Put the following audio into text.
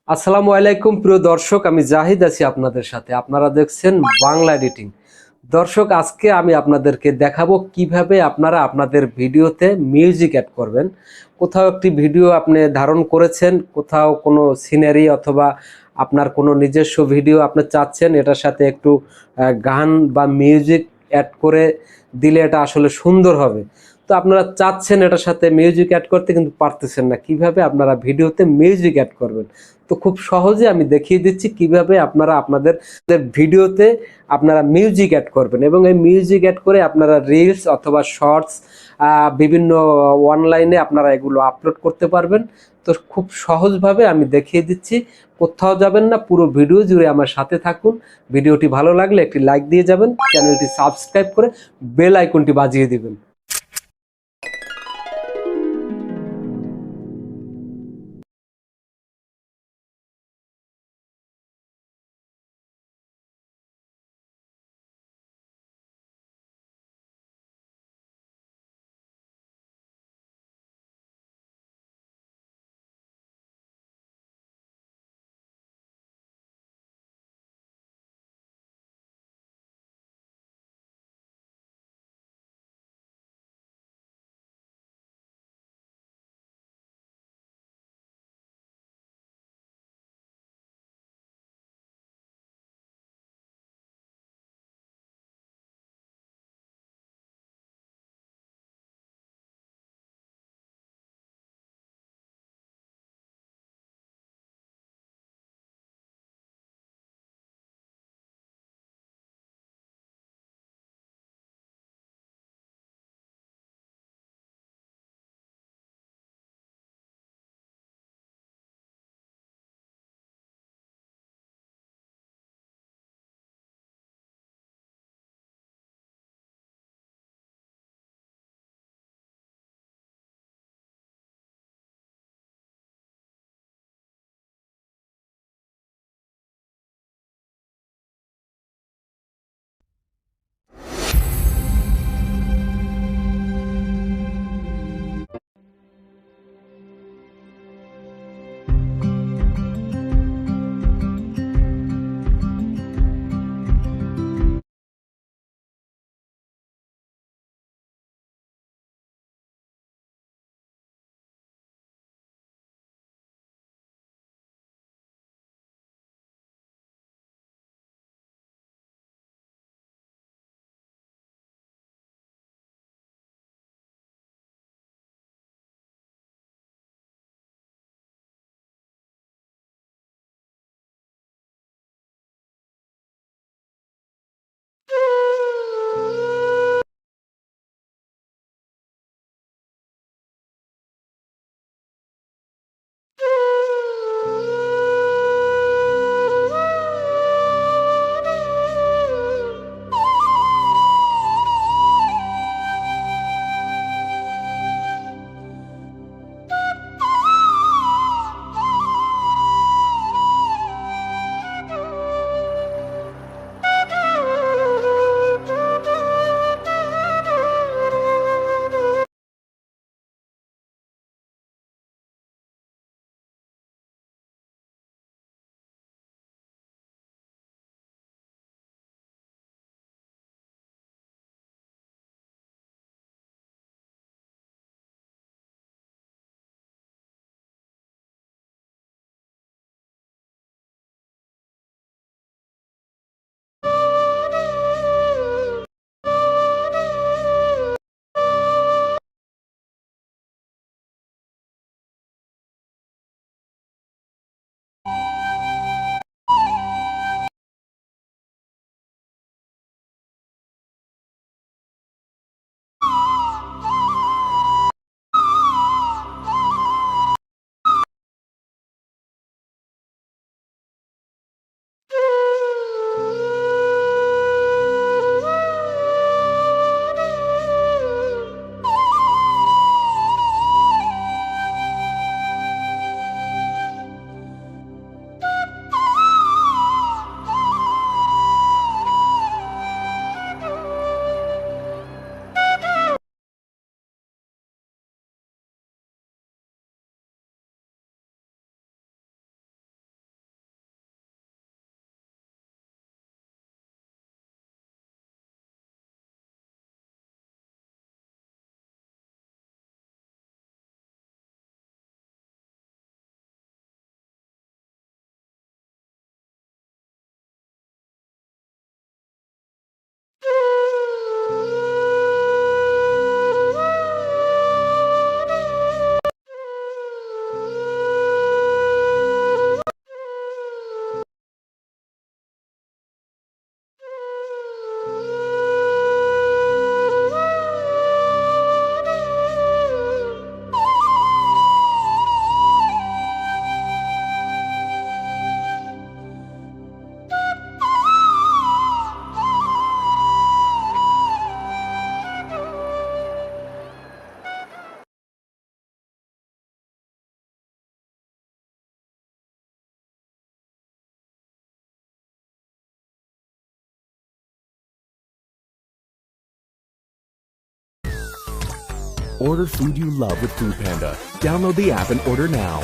আসসালামু আলাইকুম প্রিয় দর্শক, আমি জাহিদ আছি আপনাদের সাথে। আপনারা দেখছেন বাংলা এডিটিং। দর্শক, আজকে আমি আপনাদেরকে দেখাবো কিভাবে আপনারা আপনাদের ভিডিওতে মিউজিক অ্যাড করবেন। কোথাও একটি ভিডিও আপনি ধারণ করেছেন, কোথাও কোনো সিনারি অথবা আপনার কোনো নিজস্ব ভিডিও আপনি চাচ্ছেন এটার সাথে একটু গান বা মিউজিক অ্যাড করে দিলে এটা আসলে সুন্দর হবে। তো আপনারা চাচ্ছেন এটার সাথে মিউজিক অ্যাড করতে, কিন্তু পারতেছেন না। কিভাবে আপনারা ভিডিওতে মিউজিক অ্যাড করবেন, তো খুব সহজে আমি দেখিয়ে দিচ্ছি কিভাবে আপনারা আপনাদের ভিডিওতে আপনারা মিউজিক অ্যাড করবেন এবং এই মিউজিক অ্যাড করে আপনারা রিলস অথবা শর্টস বিভিন্ন অনলাইনে আপনারা এগুলো আপলোড করতে পারবেন। তো খুব সহজভাবে আমি দেখিয়ে দিচ্ছি, কোথাও যাবেন না, পুরো ভিডিও জুড়ে আমার সাথে থাকুন। ভিডিওটি ভালো লাগলে একটি লাইক দিয়ে যাবেন, চ্যানেলটি সাবস্ক্রাইব করে বেল আইকনটি বাজিয়ে দিবেন। Order food you love with Food Panda. Download the app and order now.